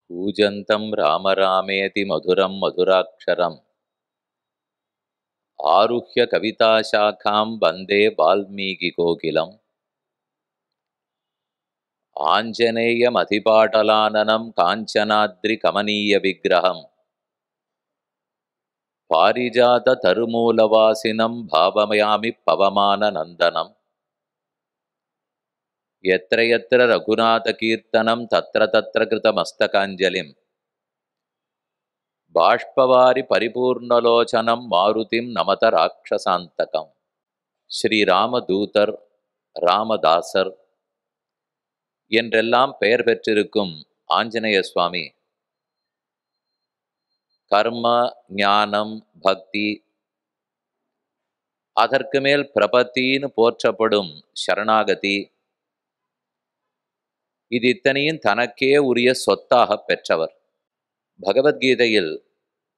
कूजन्तं राम रामेति मधुरं मधुराक्षरम् आरुह्य कविताशाखां वन्दे वाल्मीकिकोकिलम् आञ्जनेयमधिपाटलाननं काञ्चनाद्रिकमनीयविग्रहम् पारिजाततरुमूलवासिनं भावयामि पवमाननन्दनम् यत्र यत्र रघुनाथकीर्तनं तत्र तत्र कृतमस्तकाञ्जलिम् बाष्पवारि परिपूर्णलोचनं मारुतिं नमत राक्षसान्तकम् ஸ்ரீராமதூதர் ராமதாசர் என்றெல்லாம் பெயர் பெற்றிருக்கும் ஆஞ்சநேய சுவாமி கர்ம ஞானம் பக்தி அதற்கு மேல் பிரபத்தின்னு போற்றப்படும் சரணாகதி இது இத்தனையும் தனக்கே உரிய சொத்தாக பெற்றவர். பகவத்கீதையில்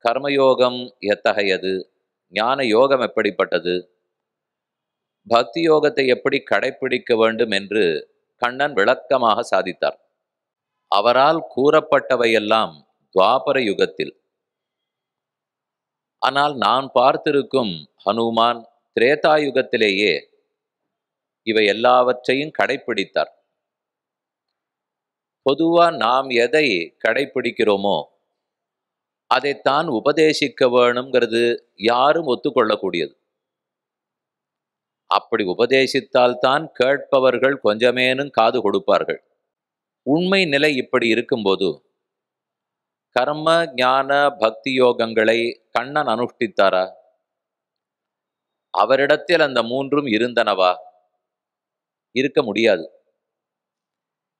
கர்மயோகம் எத்தகையது, ஞான யோகம் எப்படிப்பட்டது, பக்தி யோகத்தை எப்படி கடைப்பிடிக்க வேண்டும் என்று கண்ணன் விளக்கமாக சாதித்தார். அவரால் கூறப்பட்டவையெல்லாம் துவாபர யுகத்தில். ஆனால் நான் பார்த்திருக்கும் ஹனுமான் திரேதாயுகத்திலேயே இவை எல்லாவற்றையும் கடைப்பிடித்தார். பொதுவா நாம் எதை கடைப்பிடிக்கிறோமோ அதைத்தான் உபதேசிக்க வேணுங்கிறது யாரும் ஒத்துக்கொள்ளக்கூடியது. அப்படி உபதேசித்தால்தான் கேட்பவர்கள் கொஞ்சமேனும் காது கொடுப்பார்கள். உண்மை நிலை இப்படி இருக்கும்போது கர்ம ஞான பக்தி யோகங்களை கண்ணன் அனுஷ்டித்தாரா? அவரிடத்தில் அந்த மூன்றும் இருந்தனவா? இருக்க முடியாது.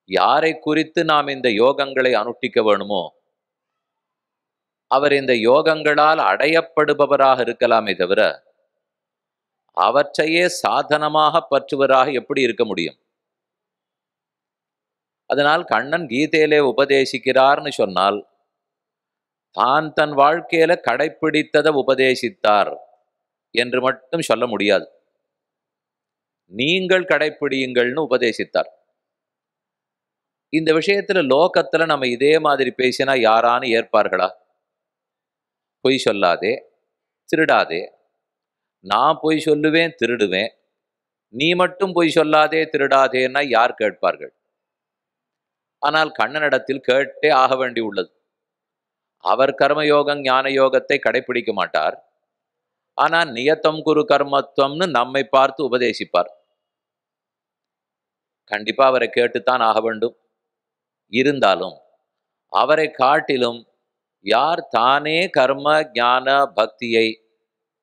யாரை குறித்து நாம் இந்த யோகங்களை அனுஷ்டிக்க வேணுமோ அவர் இந்த யோகங்களால் அடையப்படுபவராக இருக்கலாமே தவிர அவற்றையே சாதனமாக பற்றுவராக எப்படி இருக்க முடியும்? அதனால் கண்ணன் கீதையிலே உபதேசிக்கிறார்னு சொன்னால் தான் தன் வாழ்க்கையில கடைப்பிடித்ததை உபதேசித்தார் என்று மட்டும் சொல்ல முடியாது. நீங்கள் கடைப்பிடியுங்கள்னு உபதேசித்தார். இந்த விஷயத்துல லோகத்துல நம்ம இதே மாதிரி பேசினா யாரானு ஏற்பார்களா? பொய் சொல்லாதே, திருடாதே. நான் பொய் சொல்லுவேன், திருடுவேன், நீ மட்டும் பொய் சொல்லாதே திருடாதேன்னா யார் கேட்பார்கள்? ஆனால் கண்ணனிடத்தில் கேட்டே ஆக வேண்டி உள்ளது. அவர் கர்மயோகம் ஞான யோகத்தை கடைப்பிடிக்க மாட்டார். ஆனால் நியத்தம் குரு கர்மத்துவம்னு நம்மை பார்த்து உபதேசிப்பார். கண்டிப்பா அவரை கேட்டுத்தான் ஆக வேண்டும். இருந்தாலும் அவரை காட்டிலும் யார் தானே கர்ம ஞான பக்தியை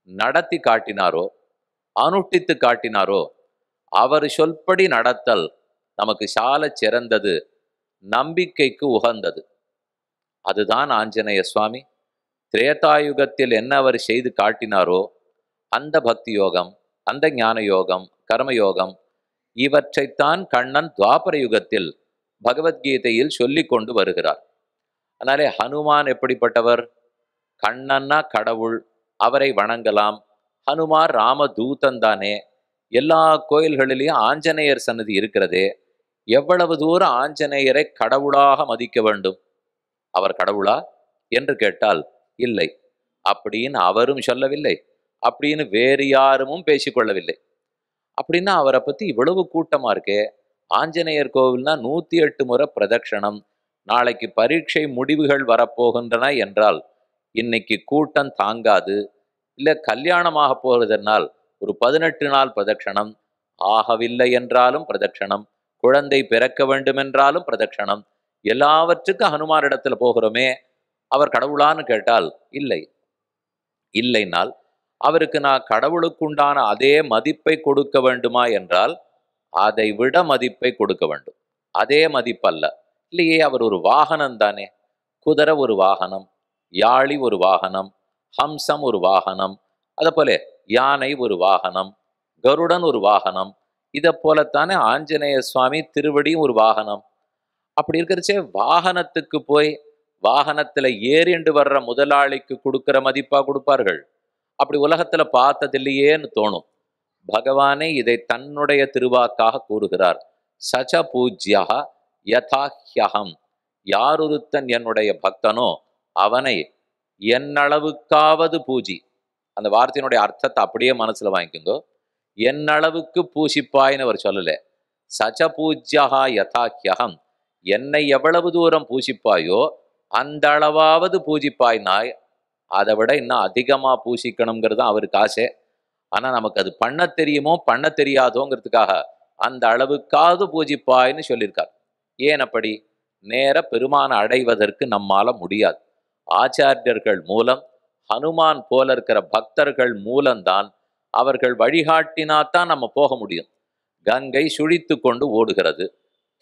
நடத்தி காட்டினாரோ, அனுஷ்டித்து காட்டினாரோ அவர் சொல்படி நடத்தல் நமக்கு சால சிறந்தது, நம்பிக்கைக்கு உகந்தது. அதுதான் ஆஞ்சநேய சுவாமி திரேதாயுகத்தில் என்ன அவர் செய்து காட்டினாரோ அந்த பக்தி யோகம், அந்த ஞான யோகம், கர்மயோகம் இவற்றைத்தான் கண்ணன் துவாபர யுகத்தில் பகவத்கீதையில் சொல்லி கொண்டு வருகிறார். அதனாலே ஹனுமான் எப்படிப்பட்டவர்? கண்ணன்னா கடவுள், அவரை வணங்கலாம். ஹனுமார் ராமதூதன் தானே. எல்லா கோயில்களிலேயும் ஆஞ்சநேயர் சன்னதி இருக்கிறதே. எவ்வளவு தூரம் ஆஞ்சநேயரை கடவுளாக மதிக்க வேண்டும்? அவர் கடவுளா என்று கேட்டால் இல்லை அப்படின்னு அவரும் சொல்லவில்லை, அப்படின்னு வேறு யாரும் பேசிக்கொள்ளவில்லை. அப்படின்னா அவரை பத்தி இவ்வளவு கூட்டமா இருக்கே. ஆஞ்சநேயர் கோவில்னா 108 முறை பிரதட்சணம். நாளைக்கு பரீட்சை முடிவுகள் வரப்போகின்றன என்றால் இன்னைக்கு கூட்டம் தாங்காது. இல்லை கல்யாணமாக போகிறதுனால் ஒரு 18 நாள் பிரதட்சணம், ஆகவில்லை என்றாலும் பிரதட்சணம், குழந்தை பிறக்க வேண்டுமென்றாலும் பிரதட்சணம். எல்லாவற்றுக்கும் ஹனுமானிடத்துல போகிறோமே. அவர் கடவுளான்னு கேட்டால் இல்லை. இல்லைனால் அவருக்கு நான் கடவுளுக்குண்டான அதே மதிப்பை கொடுக்க வேண்டுமா என்றால் அதை விட மதிப்பை கொடுக்க வேண்டும். அதே மதிப்பல்ல. இல்லையே, அவர் ஒரு வாகனம் தானே. குதிரை ஒரு வாகனம், யாழி ஒரு வாகனம், ஹம்சம் ஒரு வாகனம், அதை போல யானை ஒரு வாகனம், கருடன் ஒரு வாகனம். இதை போலத்தானே ஆஞ்சநேய சுவாமி திருவடியும் ஒரு வாகனம். அப்படி இருக்கிறச்சே வாகனத்துக்கு போய் வாகனத்துல ஏறிண்டு வர்ற முதலாளிக்கு கொடுக்கிற மதிப்பா கொடுப்பார்கள்? அப்படி உலகத்துல பார்த்ததில்லையேன்னு தோணும். பகவானே இதை தன்னுடைய திருவாக்காக கூறுகிறார். சச்ச பூஜ்யா யதாஹ்யஹம். யாரொருத்தன் என்னுடைய பக்தனோ அவனை என்னளவுக்காவது பூஜி. அந்த வார்த்தையினுடைய அர்த்தத்தை அப்படியே மனசுல வாங்கிக்கோங்க. என்னளவுக்கு பூசிப்பாய்ன்னு அவர் சொல்லல. சச்ச பூஜ்யஹா யதாக்கியகம், என்னை எவ்வளவு தூரம் பூசிப்பாயோ அந்த அளவாவது பூஜிப்பாய்னாய். அதை விட இன்னும் அதிகமா பூசிக்கணுங்கிறது அவருக்கு ஆசை. ஆனா நமக்கு அது பண்ண தெரியுமோ பண்ண தெரியாதோங்கிறதுக்காக அந்த அளவுக்காவது பூஜிப்பாய்ன்னு சொல்லியிருக்கார். ஏன் அப்படி? நேர பெருமான அடைவதற்கு நம்மால முடியாது. ஆச்சாரியர்கள் மூலம், ஹனுமான் போல இருக்கிற பக்தர்கள் மூலம்தான், அவர்கள் வழிகாட்டினாத்தான் நம்ம போக முடியும். கங்கை சுழித்து கொண்டு ஓடுகிறது,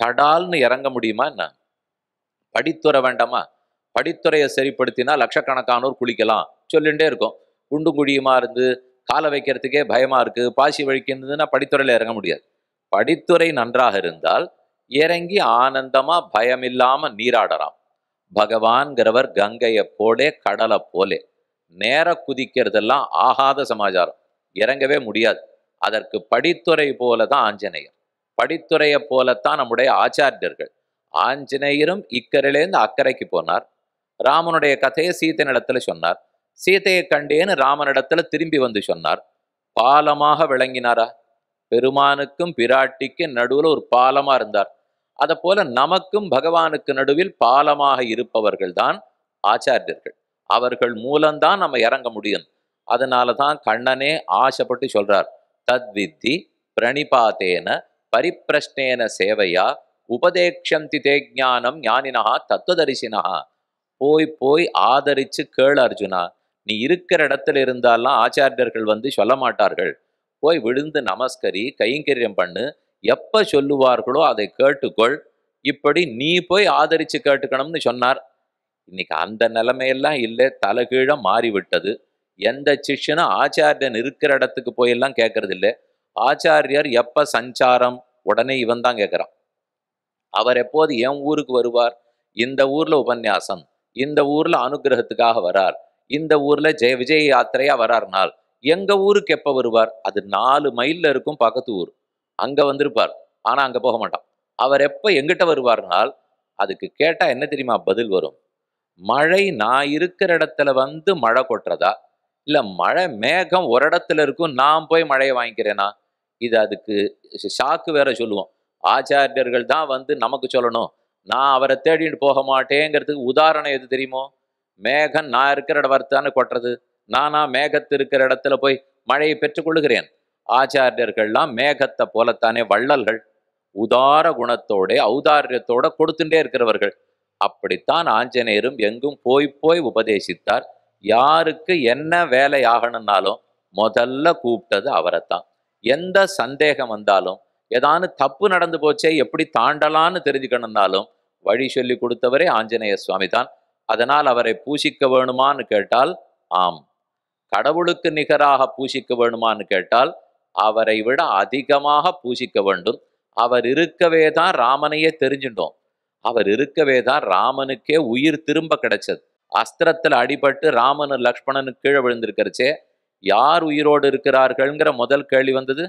தடால்னு இறங்க முடியுமா என்ன? படித்துறை வேண்டாமா? படித்துறையை சரிப்படுத்தினா லட்சக்கணக்கானோர் குளிக்கலாம் சொல்லிகிட்டே இருக்கும். குண்டும் குழியுமா இருந்து காலை வைக்கிறதுக்கே பயமா இருக்கு, பாசி வழிக்கின்றதுன்னா படித்துறையில இறங்க முடியாது. படித்துறை நன்றாக இருந்தால் இறங்கி ஆனந்தமா பயமில்லாம நீராடலாம். பகவான்கிறவர் கங்கையை போலே கடலை போலே. நேர குதிக்கிறதெல்லாம் ஆகாத சமாச்சாரம், இறங்கவே முடியாது. அதற்கு படித்துறை போலதான் ஆஞ்சநேயர், படித்துறையை போலத்தான் நம்முடைய ஆச்சாரியர்கள். ஆஞ்சநேயரும் இக்கரையிலேருந்து அக்கறைக்கு போனார். ராமனுடைய கதையை சீத்தையினிடத்துல சொன்னார். சீத்தையை கண்டேன்னு ராமனிடத்துல திரும்பி வந்து சொன்னார். பாலமாக விளங்கினாரா? பெருமானுக்கும் பிராட்டிக்கு நடுவில் ஒரு பாலமா இருந்தார். அதை போல நமக்கும் பகவானுக்கு நடுவில் பாலமாக இருப்பவர்கள் தான் ஆச்சாரியர்கள். அவர்கள் மூலம்தான் நம்ம இறங்க முடியும். அதனாலதான் கண்ணனே ஆசைப்பட்டு சொல்றார், தத்வித்தி பிரணிபாத்தேன பரிப்பிரஷ்னேன சேவையா உபதேக்ஷந்தி தே ஞானம் ஞானினஹா தத்துவதரிசினஹா. போய் போய் ஆதரிச்சு கேளு அர்ஜுனா. நீ இருக்கிற இடத்துல இருந்தாலாம் ஆச்சாரியர்கள் வந்து சொல்ல மாட்டார்கள். போய் விழுந்து நமஸ்கரி, கைங்கரியம் பண்ணு, எப்ப சொல்லுவார்களோ அதை கேட்டுக்கொள். இப்படி நீ போய் ஆதரிச்சு கேட்டுக்கணும்னு சொன்னார். இன்னைக்கு அந்த நிலைமையெல்லாம் இல்லை, தலைகீழ மாறிவிட்டது. எந்த சிஷ்யனும் ஆச்சாரியன் இருக்கிற இடத்துக்கு போயெல்லாம் கேட்கறது இல்லை. ஆச்சாரியர் எப்ப சஞ்சாரம், உடனே இவன் தான் கேட்கிறான். அவர் எப்போது என் ஊருக்கு வருவார், இந்த ஊர்ல உபன்யாசம், இந்த ஊர்ல அனுகிரகத்துக்காக வரார், இந்த ஊர்ல விஜய் யாத்திரையா வரார்னால் எங்க ஊருக்கு எப்ப வருவார்? அது 4 மைல்ல இருக்கும் பக்கத்து ஊர், அங்க வந்திருப்பார். ஆனா அங்க போக மாட்டான். அவர் எப்ப எங்கிட்ட வருவார்னால் அதுக்கு கேட்டா என்ன தெரியுமா பதில் வரும்? மழை நான் இருக்கிற இடத்துல வந்து மழை கொட்டுறதா, இல்ல மழை மேகம் ஒரு இடத்துல இருக்கும் நான் போய் மழையை வாங்கிக்கிறேனா? இது அதுக்கு ஷாக்கு வேற சொல்லுவோம். ஆச்சாரியர்கள் தான் வந்து நமக்கு சொல்லணும், நான் அவரை தேடிட்டு போக மாட்டேங்கிறதுக்கு உதாரணம் எது தெரியுமோ? மேகம் நான் இருக்கிற இடம் வரத்தானே கொட்டுறது, நானா மேகத்து இருக்கிற இடத்துல போய் மழையை பெற்றுக்கொள்ளுகிறேன்? ஆச்சாரியர்கள்லாம் மேகத்தை போலத்தானே வள்ளல்கள், உதார குணத்தோட ஔதாரியத்தோட கொடுத்துட்டே இருக்கிறவர்கள். அப்படித்தான் ஆஞ்சநேயரும் எங்கும் போய் போய் உபதேசித்தார். யாருக்கு என்ன வேலை ஆகணும்னாலும் முதல்ல கூப்பிட்டது அவரைத்தான். எந்த சந்தேகம் வந்தாலும், ஏதானு தப்பு நடந்து போச்சே எப்படி தாண்டலான்னு தெரிஞ்சுக்கணும்னாலும் வழி சொல்லி கொடுத்தவரே ஆஞ்சநேய சுவாமி தான். அதனால் அவரை பூசிக்க வேணுமான்னு கேட்டால் ஆம். கடவுளுக்கு நிகராக பூசிக்க வேணுமான்னு கேட்டால் அவரை விட அதிகமாக பூசிக்க வேண்டும். அவர் இருக்கவே தான் ராமனையே தெரிஞ்சுட்டோம். அவர் இருக்கவே தான் ராமனுக்கே உயிர் திரும்ப கிடைச்சது. அஸ்திரத்தில் அடிபட்டு ராமனு லக்ஷ்மணனு கீழே விழுந்திருக்கிறச்சே யார் உயிரோடு இருக்கிறார்கள்ங்கிற முதல் கேள்வி வந்தது,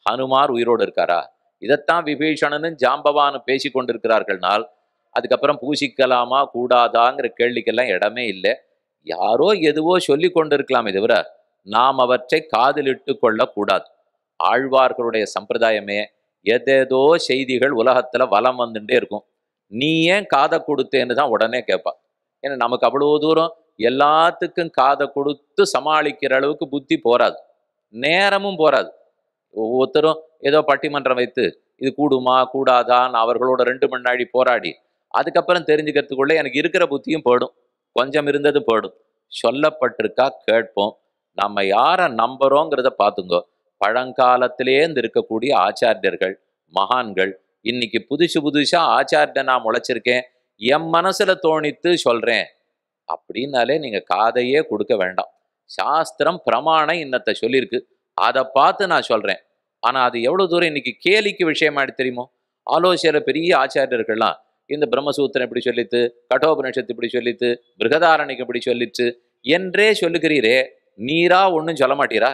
ஹனுமார் உயிரோடு இருக்காரா? இதைத்தான் விபீஷணனும் ஜாம்பவானு பேசி கொண்டிருக்கிறார்கள்னால் அதுக்கப்புறம் பூசிக்கலாமா கூடாதாங்கிற கேள்விக்கெல்லாம் இடமே இல்லை. யாரோ எதுவோ சொல்லி கொண்டிருக்கலாமே தவிர நாம் அவற்றை காதிலிட்டு கொள்ளக்கூடாது. ஆழ்வார்களுடைய சம்பிரதாயமே எதேதோ செய்திகள் உலகத்துல வலம் வந்துட்டே இருக்கும். நீ ஏன் காதை கொடுத்தேன்னு தான் உடனே கேட்பா. ஏன்னா நமக்கு அவ்வளோ தூரம் எல்லாத்துக்கும் காதை கொடுத்து சமாளிக்கிற அளவுக்கு புத்தி போராது, நேரமும் போராது. ஒவ்வொருத்தரும் ஏதோ பட்டிமன்றம் வைத்து இது கூடுமா கூடாதான்னு அவர்களோட 2 மணி நாடி போராடி அதுக்கப்புறம் தெரிஞ்சுக்கிறதுக்குள்ளே எனக்கு இருக்கிற புத்தியும் போடும், கொஞ்சம் இருந்தது போடும். சொல்லப்பட்டிருக்கா கேட்போம். நம்ம யாரை நம்புறோங்கிறத பார்த்துங்கோ. பழங்காலத்திலேருந்து இருக்கக்கூடிய ஆச்சாரியர்கள் மகான்கள், இன்னைக்கு புதுசு புதுசா ஆச்சாரியனை நான் முளைச்சிருக்கேன், என் மனசுல தோணித்து சொல்றேன் அப்படின்னாலே நீங்க காதையே கொடுக்க வேண்டாம். சாஸ்திரம் பிரமாணம் இன்னத்தை சொல்லியிருக்கு, அதை பார்த்து நான் சொல்றேன். ஆனா அது எவ்வளவு தூரம் இன்னைக்கு கேலிக்கு விஷயமாயிட்டு தெரியுமோ? ஆலோசனை பெரிய ஆச்சாரியர்கள்லாம் இந்த பிரம்மசூத்திரம் இப்படி சொல்லித்து, கட்டோபனிஷத்து இப்படி சொல்லித்து, பிருகதாரணிக்கு இப்படி சொல்லிச்சு என்றே சொல்லுகிறீரே, நீரா ஒன்றும் சொல்ல மாட்டீரா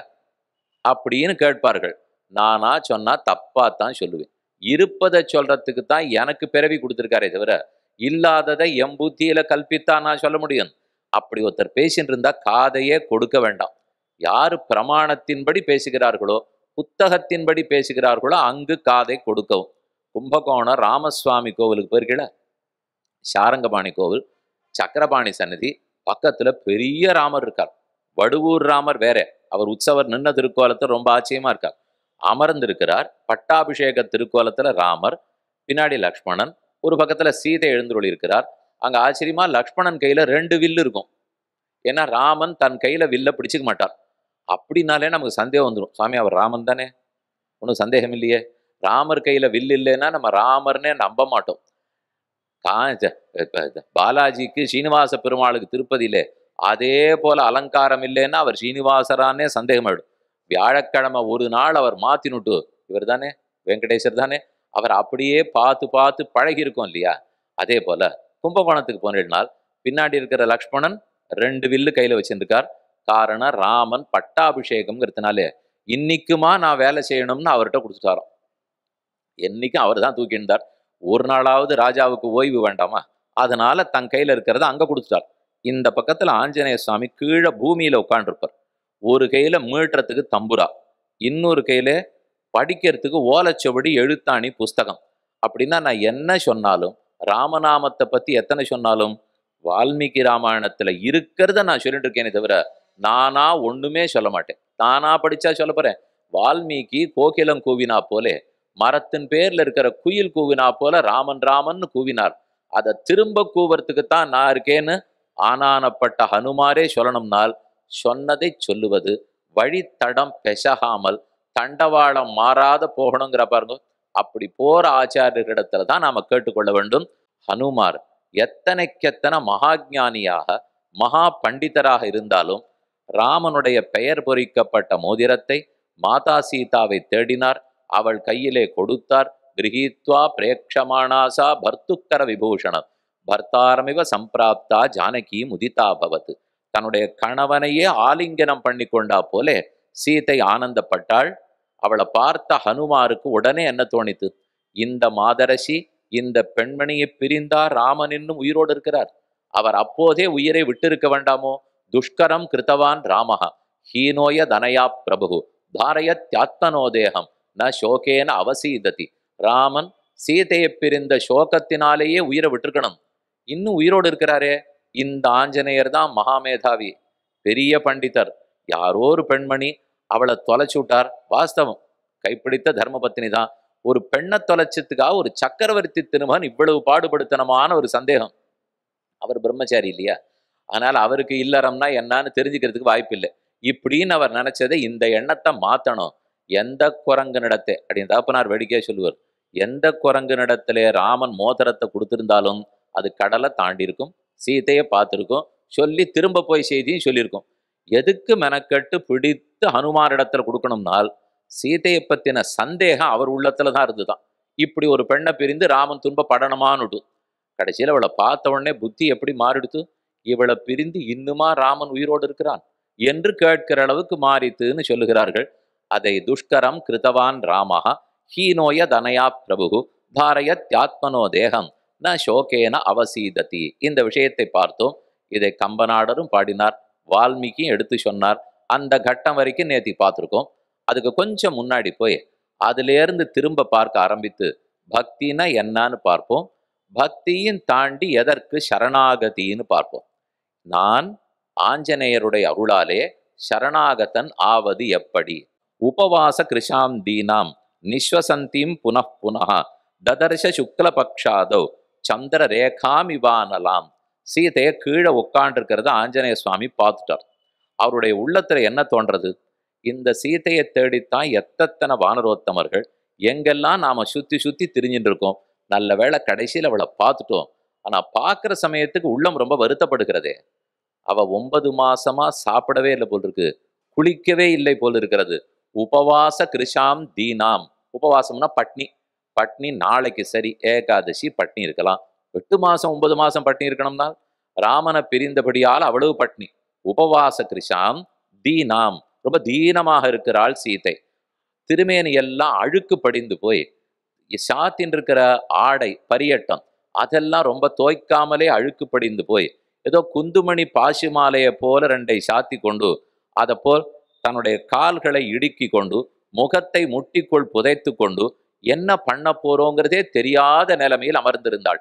அப்படின்னு கேட்பார்கள். நானா சொன்னா தப்பாத்தான் சொல்லுவேன். இருப்பதை சொல்றதுக்கு தான் எனக்கு பிறவி கொடுத்துருக்காரே தவிர இல்லாததை என் புத்தியில கல்பித்தா நான் சொல்ல முடியும். அப்படி ஒருத்தர் பேசிட்டு இருந்தா காதையே கொடுக்க வேண்டாம். யாரு பிரமாணத்தின்படி பேசுகிறார்களோ, புத்தகத்தின்படி பேசுகிறார்களோ அங்கு காதை கொடுக்கவும். கும்பகோணம் ராமசுவாமி கோவிலுக்கு போயிருக்கீங்களா? சாரங்கபாணி கோவில், சக்கரபாணி சன்னதி பக்கத்துல பெரிய ராமர் இருக்கார். வடுவூர் ராமர் வேற, அவர் உற்சவர் நின்ன திருக்கோலத்துல ரொம்ப ஆச்சரியமா இருக்கார். அமர்ந்திருக்கிறார். பட்டாபிஷேக திருக்கோலத்துல ராமர், பின்னாடி லக்ஷ்மணன், ஒரு பக்கத்துல சீதை எழுந்துருளி இருக்கிறார். அங்க ஆச்சரியமா லக்ஷ்மணன் கையில 2 வில்லு இருக்கும். ஏன்னா ராமன் தன் கையில வில்ல பிடிச்சுக்க மாட்டார். அப்படின்னாலே நமக்கு சந்தேகம் வந்துடும், சுவாமி அவர் ராமன் தானே, ஒன்றும் சந்தேகம் இல்லையே. ராமர் கையில வில் இல்லைன்னா நம்ம ராமர்னே நம்ப மாட்டோம். பாலாஜிக்கு ஸ்ரீனிவாச பெருமாளுக்கு திருப்பதியிலே அதே போல அலங்காரம் இல்லைன்னா அவர் ஸ்ரீனிவாசரானே சந்தேகமாயிடும். வியாழக்கிழமை ஒரு நாள் அவர் மாத்தினுட்டு, இவர் தானே வெங்கடேசர் தானே, அவர் அப்படியே பார்த்து பார்த்து பழகி இருக்கும் இல்லையா. அதே போல கும்பகோணத்துக்கு போனால் பின்னாடி இருக்கிற லக்ஷ்மணன் 2 வில்லு கையில வச்சிருக்கார். காரணம் ராமன் பட்டாபிஷேகம்ங்கிறதுனாலே இன்னைக்குமா நான் வேலை செய்யணும்னு அவர்கிட்ட கொடுத்துட்டாராம். என்னைக்கும் அவர் தான் தூக்கிட்டார். ஒரு நாளாவது ராஜாவுக்கு ஓய்வு வேண்டாமா, அதனால தன் கையில இருக்கிறத அங்க கொடுத்துட்டார். இந்த பக்கத்துல ஆஞ்சநேய சுவாமி கீழே பூமியில உட்காண்டிருப்பார். ஒரு கையில மீட்டுறதுக்கு தம்புரா, இன்னொரு கையில படிக்கிறதுக்கு ஓலைச்சுவடி எழுத்தாணி புஸ்தகம். அப்படின்னா நான் என்ன சொன்னாலும், ராமநாமத்தை பத்தி எத்தனை சொன்னாலும் வால்மீகி ராமாயணத்துல இருக்கிறத நான் சொல்லிட்டு இருக்கேனே தவிர நானா ஒண்ணுமே சொல்ல மாட்டேன். நானா படிச்சா சொல்ல போறேன். வால்மீகி கோகிலம் கூவினா போலே, மரத்தின் பேர்ல இருக்கிற குயில் கூவினா போல ராமன் ராமன் கூவினார். அதை திரும்ப கூவறதுக்குத்தான் நான் இருக்கேன்னு ஆனானப்பட்ட ஹனுமாரே சொல்லணும்னால் சொன்னதை சொல்லுவது, வழித்தடம் பெசகாமல் தண்டவாளம் மாறாத போகணுங்கிற பாருங்க. அப்படி போற ஆச்சாரியர்களிடத்துல தான் நாம கேட்டுக்கொள்ள வேண்டும். ஹனுமார் எத்தனைக்கெத்தனை மகாஜானியாக மகா பண்டிதராக இருந்தாலும் ராமனுடைய பெயர் பொறிக்கப்பட்ட மோதிரத்தை மாதா சீதாவை தேடினார். அவள் கையிலே கொடுத்தார். கிரகீத்வா பிரேக்ஷமானாசா பர்த்துக்கர விபூஷணம் பர்த்தாரமிவ சம்பிராப்தா ஜானகி முதிதா பவத். தன்னுடைய கணவனையே ஆலிங்கனம் பண்ணி கொண்டா போலே சீதை ஆனந்தப்பட்டாள். அவளை பார்த்த ஹனுமாருக்கு உடனே என்ன தோணித்து, இந்த மாதரசி இந்த பெண்மணியை பிரிந்தார், ராமன் இன்னும் உயிரோடு இருக்கிறார், அவர் அப்போதே உயிரை விட்டிருக்க வேண்டாமோ. துஷ்கரம் கிருத்தவான் ராமஹ ஹீனோய தனயா பிரபு தாரயத்யாத்மனோதேகம் ந சோகேன அவசீததி. ராமன் சீதையை பிரிந்த சோகத்தினாலேயே உயிரை விட்டுருக்கணும், இன்னும் உயிரோடு இருக்கிறாரே. இந்த ஆஞ்சநேயர் தான் மகாமேதாவி, பெரிய பண்டிதர். யாரோ ஒரு பெண்மணி அவளை தொலைச்சு விட்டார். வாஸ்தவம், கைப்பிடித்த தர்மபத்தினி தான். ஒரு பெண்ணை தொலைச்சதுக்காக ஒரு சக்கரவர்த்தி திருமகன் இவ்வளவு பாடுபடுத்தனமான ஒரு சந்தேகம். அவர் பிரம்மச்சாரி இல்லையா, அதனால அவருக்கு இல்லறம்னா என்னன்னு தெரிஞ்சுக்கிறதுக்கு வாய்ப்பு இல்லை. இப்படின்னு அவர் நினைச்சதை, இந்த எண்ணத்தை மாத்தணும். எந்த குரங்கு நடத்தை அப்படின்னு தகப்பனார் வேடிக்கையா சொல்லுவார், எந்த குரங்கு நடத்திலே ராமன் மோதிரத்தை கொடுத்திருந்தாலும் அது கடலை தாண்டி இருக்கும், சீதையை பார்த்துருக்கும், சொல்லி திரும்ப போய் செய்தியும் சொல்லியிருக்கும். எதுக்கு மெனக்கட்டு பிடித்து ஹனுமானிடத்துல கொடுக்கணும்னால் சீதையை பத்தின சந்தேகம் அவர் உள்ளத்துல தான் இருந்துதான். இப்படி ஒரு பெண்ணை பிரிந்து ராமன் துன்பப்படணுமான்னுட்டு கடைசியில் அவளை பார்த்த உடனே புத்தி எப்படி மாறிடுத்து, இவளை பிரிந்து இன்னுமா ராமன் உயிரோடு இருக்கிறான் என்று கேட்கிற அளவுக்கு மாறித்துன்னு சொல்லுகிறார்கள். அதை துஷ்கரம் கிருத்தவான் ராமஹ ஹீனோய தனயா பிரபு தாரயத்யாத்மனோ தேகம் ந சோகேன அவசீததி. இந்த விஷயத்தை பார்த்தோம். இதை கம்பநாடரும் பாடினார், வால்மீகியும் எடுத்து சொன்னார். அந்த கட்டம் வரைக்கும் நேத்தி பார்த்துருக்கோம். அதுக்கு கொஞ்சம் முன்னாடி போய் அதிலேருந்து திரும்ப பார்க்க ஆரம்பித்து பக்தினா என்னான்னு பார்ப்போம். பக்தியும் தாண்டி எதற்கு சரணாகதின்னு பார்ப்போம். நான் ஆஞ்சநேயருடைய அருளாலே சரணாகதன் ஆவது எப்படி? உபவாச கிருஷாம் தீனாம் நிஸ்வசந்தீம் புனః ததர்ஷ சுக்லபக்ஷாதோ சந்திர ரேகாம் இவானலாம். சீதையை கீழே உட்காண்டிருக்கிறத ஆஞ்சநேய சுவாமி பார்த்துட்டார். அவருடைய உள்ளத்துல என்ன தோன்றது, இந்த சீதையை தேடித்தான் எத்தனை வானரோத்தமர்கள் எங்கெல்லாம் நாம சுத்தி சுத்தி திரிஞ்சுட்டு இருக்கோம். நல்ல வேளை கடைசியில் அவளை பார்த்துட்டோம். ஆனா பார்க்குற சமயத்துக்கு உள்ளம் ரொம்ப வருத்தப்படுகிறதே. அவ 9 மாசமா சாப்பிடவே இல்லை போல் இருக்கு, குளிக்கவே இல்லை போல் இருக்கிறது. உபவாச கிருஷாம் தீனாம், உபவாசம்னா பட்னி. பட்னி நாளைக்கு சரி, ஏகாதசி பட்னி இருக்கலாம். 8 மாசம் 9 மாசம் பட்னி இருக்கணும்னா ராமனை பிரிந்தபடியால் அவ்வளவு பட்னி. உபவாச கிருஷாம் தீனாம், ரொம்ப தீனமாக இருக்கிறாள் சீதை. திருமேனி எல்லாம் அழுக்கு படிந்து போய் சாத்தின் இருக்கிற ஆடை பரியட்டம் அதெல்லாம் ரொம்ப தோய்க்காமலே அழுக்கு படிந்து போய் ஏதோ குந்துமணி பாசி மாலையை போல ரெண்டை சாத்தி கொண்டு அதை போல் தன்னுடைய கால்களை இடுக்கி கொண்டு முகத்தை முட்டிக்குள் புதைத்து கொண்டு என்ன பண்ண போறோங்கிறதே தெரியாத நிலைமையில் அமர்ந்திருந்தாள்.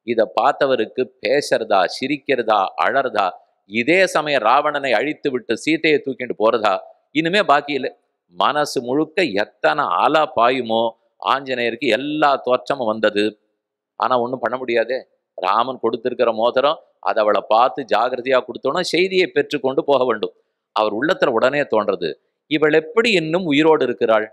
இதை பார்த்தவருக்கு பேசுறதா, சிரிக்கிறதா, அழறதா, இதே சமயம் ராவணனை அழித்து விட்டு சீதையை தூக்கிட்டு போறதா, இனிமே பாக்கி இல்லை. மனசு முழுக்க எத்தனை அலை பாயுமோ ஆஞ்சநேயருக்கு எல்லா தோற்றமும் வந்தது. ஆனா ஒன்றும் பண்ண முடியாதே. ராமன் கொடுத்திருக்கிற மோதிரம், அதை அவளை பார்த்து ஜாகிரதையா கொடுத்தோன்னா செய்தியை பெற்றுக்கொண்டு போக வேண்டும். அவர் உள்ளத்துல உடனே தோன்றது, இவள் எப்படி இன்னும் உயிரோடு இருக்கிறாள்?